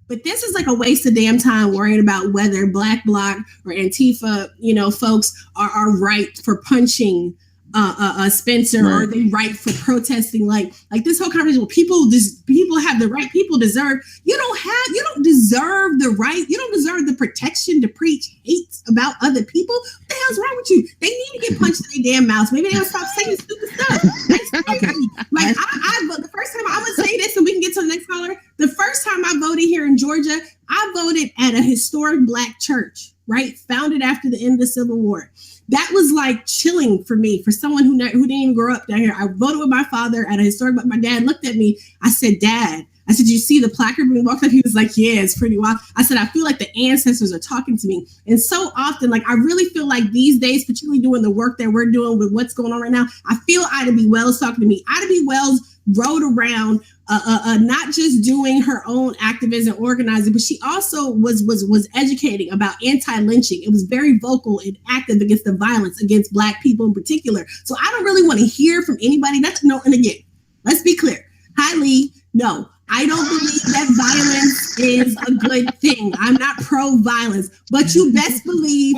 But this is like a waste of damn time worrying about whether Black Bloc or Antifa, folks are right for punching Spencer, or they right for protesting. Like this whole conversation. Well, people have the right. People deserve. You don't deserve the right. You don't deserve the protection to preach hate about other people. What the hell's wrong with you? They need to get punched in their damn mouths. Maybe they'll stop saying stupid stuff. That's crazy. Like I the first time, I'm gonna say this, and we can get to the next caller. The first time I voted here in Georgia, I voted at a historic Black church, right? Founded after the end of the Civil War. That was like chilling for me, for someone who didn't even grow up down here. I voted with my father at a historic, but my dad looked at me. I said, Dad, you see the placard when we walked up? He was like, yeah, it's pretty wild. I said, I feel like the ancestors are talking to me. And so often, like, I really feel like these days, particularly doing the work that we're doing with what's going on right now, I feel Ida B. Wells talking to me. Ida B. Wells rode around not just doing her own activism and organizing, but she also was educating about anti-lynching. It was very vocal and active against the violence against Black people in particular. So I don't really want to hear from anybody. And again, let's be clear. Hi, Lee. No, I don't believe that violence is a good thing. I'm not pro-violence, but you best believe,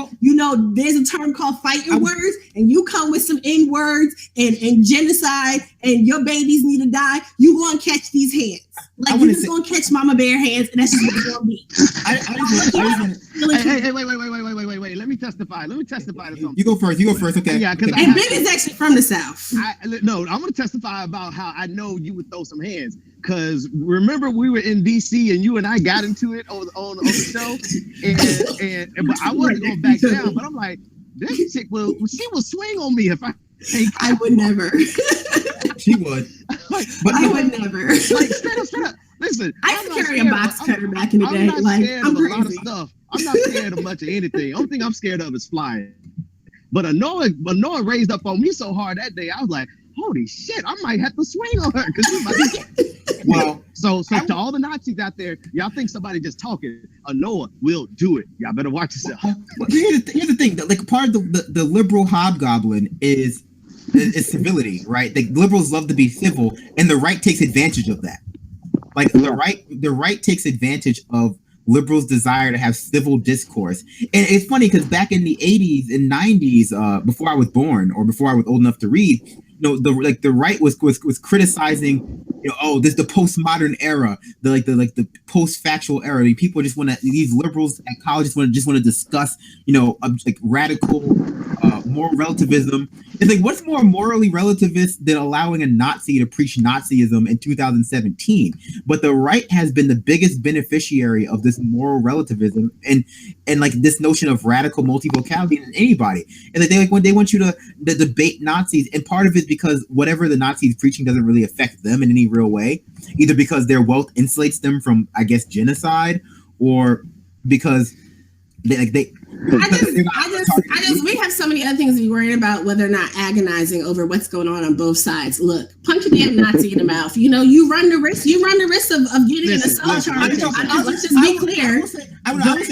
there's a term called fight your words, and you come with some N-words and genocide, and your babies need to die, you gonna catch these hands. Like, you're just gonna catch Mama Bear hands, and that's just what it's gonna be. Wait. Let me testify to something. You go first, okay. Yeah, because And Ben is actually from the South. I'm gonna testify about how I know you would throw some hands. Because remember, we were in DC and you and I got into it on the show, but I wasn't going back down. But I'm like, this chick will swing on me if I would never. She would. I would never. Like, straight up. Listen, I used to carry a box cutter back in the day. I'm not scared of a lot of stuff. I'm not scared of much of anything. Only thing I'm scared of is flying. But Anoa raised up on me so hard that day, I was like, holy shit, I might have to swing on her. Well, so to all the Nazis out there, y'all think somebody just talking, Anoa will do it. Y'all better watch yourself. Well, here's the thing, that like part of the liberal hobgoblin is civility, right? The liberals love to be civil, and the right takes advantage of that. Like the right takes advantage of liberals' desire to have civil discourse. And it's funny because back in the 80s and 90s, before I was born or before I was old enough to read, the right was criticizing, this the postmodern era, the post-factual era. People just want to, these liberals at college just want to discuss, like radical moral relativism. It's like, what's more morally relativist than allowing a Nazi to preach Nazism in 2017? But the right has been the biggest beneficiary of this moral relativism and like this notion of radical multivocality than anybody. And like they want you to debate Nazis, and part of it is because whatever the Nazis preaching doesn't really affect them in any real way, either because their wealth insulates them from, I guess, genocide, or because we have so many other things to be worried about, whether or not agonizing over what's going on both sides. Look, punch a damn Nazi in the mouth. You run the risk of getting an assault charge. Let's just be clear. I will punch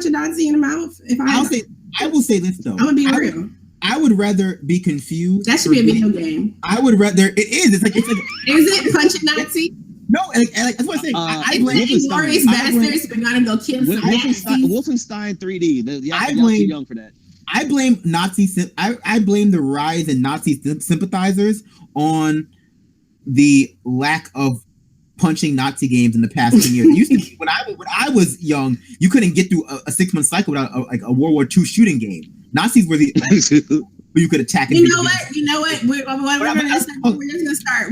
a Nazi in the mouth if I will say this though. I'm gonna be real. I would rather be confused. That should be a video game. I would rather. It is. It's like. Is it punch a Nazi? No, and that's what I say. I blame Glorious Bastards. We're gonna go kill some Nazis. Wolfenstein 3D. Y'all too young for that. I blame I blame the rise in Nazi sympathizers on the lack of punching Nazi games in the past 10 years. It used to be when I was young, you couldn't get through a 6-month cycle without a World War II shooting game. Nazis were the you could attack. You know what? We're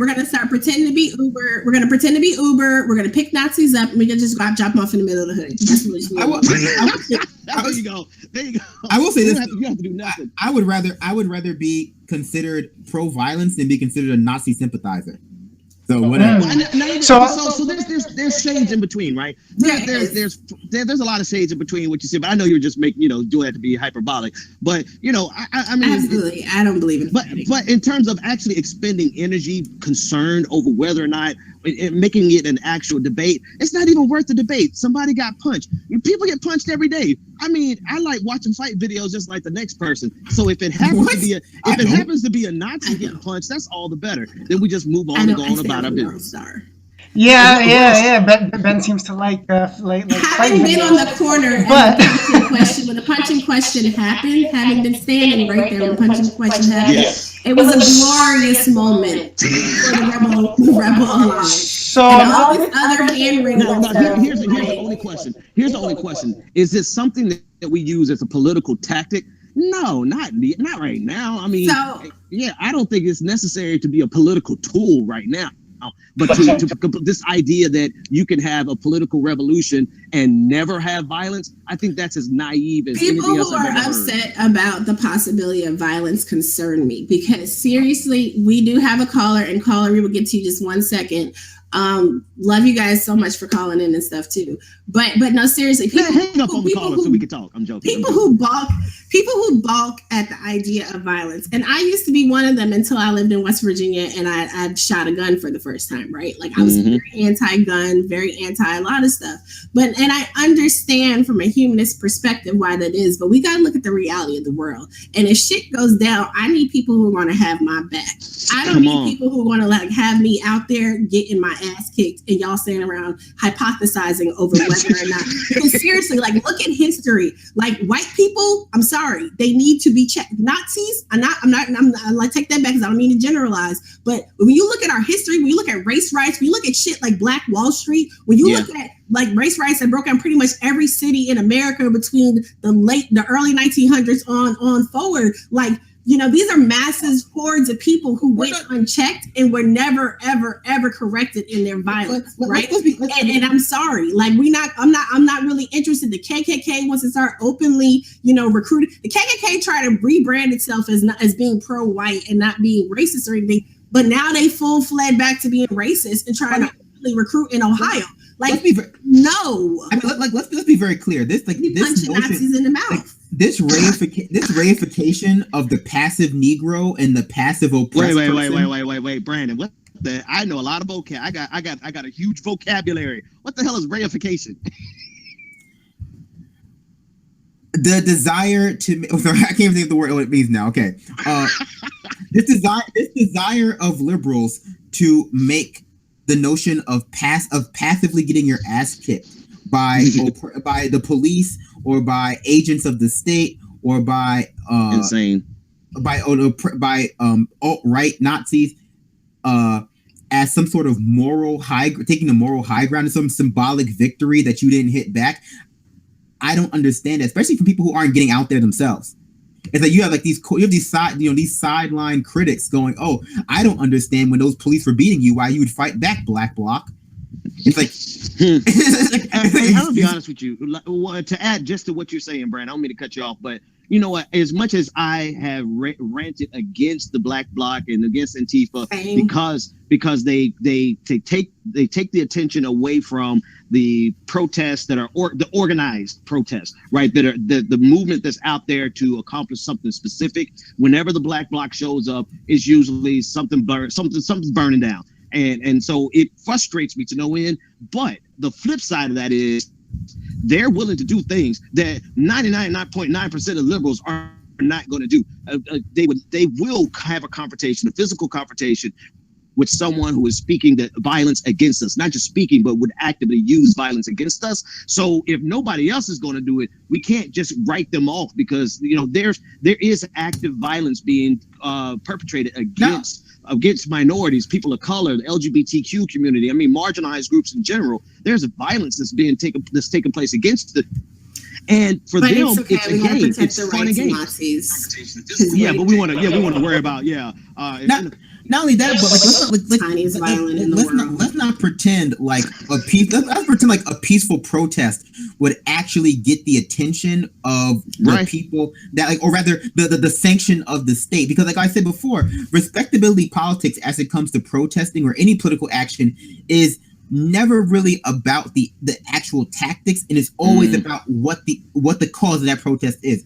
gonna start pretending to be Uber. We're gonna pretend to be Uber. We're gonna pick Nazis up, and we're gonna just go drop them off in the middle of the hood. That's what there you go. I will say this: you have to do nothing. I would rather be considered pro-violence than be considered a Nazi sympathizer. So whatever. So there's shades in between, right? There's a lot of shades in between what you see, but I know you're just doing that to be hyperbolic. But I mean, absolutely, I don't believe it. But in terms of actually expending energy, concerned over whether or not making it an actual debate, it's not even worth the debate. Somebody got punched. People get punched every day. I mean, I like watching fight videos just like the next person. So if it happens to be a Nazi getting punched, that's all the better. Then we just move on and go on about our business. Yeah. Ben seems to like having been on the corner but when the punching question happened, having been standing right there when the punching question happened, Yes. it was a glorious moment for the Rebel Alliance. So And all this other hand wringing. Here's the only question. Here's the only question. Is this something that we use as a political tactic? No, not right now. I mean, I don't think it's necessary to be a political tool right now. But to this idea that you can have a political revolution and never have violence, I think that's as naive as anything else I've ever heard. People who are upset about the possibility of violence concern me, because seriously, we do have a caller, and caller, we will get to you just 1 second. Love you guys so much for calling in and stuff too. But no, seriously, people hang up on the caller so we can talk. I'm joking. People who balk at the idea of violence, and I used to be one of them until I lived in West Virginia and I shot a gun for the first time. Right, like I was very anti-gun, very anti a lot of stuff. And I understand from a humanist perspective why that is. But we gotta look at the reality of the world. And if shit goes down, I need people who are going to have my back. I don't need people who are going to have me out there getting my ass kicked and y'all standing around hypothesizing over whether or not. Because seriously, look at history. Like, white people, I'm sorry, they need to be checked. Nazis, I'm take that back because I don't mean to generalize. But when you look at our history, when you look at race riots, when you look at shit like Black Wall Street, when you look at race riots that broke out pretty much every city in America between the early 1900s on forward, these are massive hordes of people who went unchecked and were never, ever, ever corrected in their violence, right? And I'm sorry, I'm not really interested. The KKK wants to start openly, recruiting. The KKK try to rebrand itself as being pro-white and not being racist or anything, but now they full-fledged back to being racist and trying to recruit in Ohio. Let's be very clear. This punching Nazis in the mouth. This reification of the passive Negro and the passive oppressed. Wait, Brandon. What the? I know a lot of vocab. I got a huge vocabulary. What the hell is reification? The desire to. Oh, sorry, I can't even think of the word. What it means now. Okay. This desire of liberals to make the notion of passively getting your ass kicked by the police or by agents of the state or by alt-right Nazis as some sort of taking a moral high ground and some symbolic victory that you didn't hit back. I don't understand it, especially from people who aren't getting out there themselves. It's like you have these sideline critics going, "Oh, I don't understand when those police were beating you, why you would fight back, Black Bloc." It's like, I'm gonna be honest with you. To add just to what you're saying, Brand, I don't mean to cut you off, but you know what? As much as I have ranted against the Black Bloc and against Antifa, because they take the attention away from the protests that are the organized protests, right? That are the movement that's out there to accomplish something specific. Whenever the Black Bloc shows up, it's usually something's burning down. And so it frustrates me to no end. But the flip side of that is they're willing to do things that 99.9% of liberals are not going to do. They will have a physical confrontation with someone who is speaking the violence against us, not just speaking, but would actively use violence against us. So if nobody else is going to do it, we can't just write them off because, there is active violence being perpetrated against minorities, people of color, the LGBTQ community. I mean, marginalized groups in general. There's a violence that's taking place against the. And for them, it's a game. It's fun and games. Yeah, but we want to worry about Not only that, but let's not pretend like a peaceful protest would actually get the attention of the people that or rather the sanction of the state. Because like I said before, respectability politics as it comes to protesting or any political action is never really about the actual tactics, and it's always about what the cause of that protest is.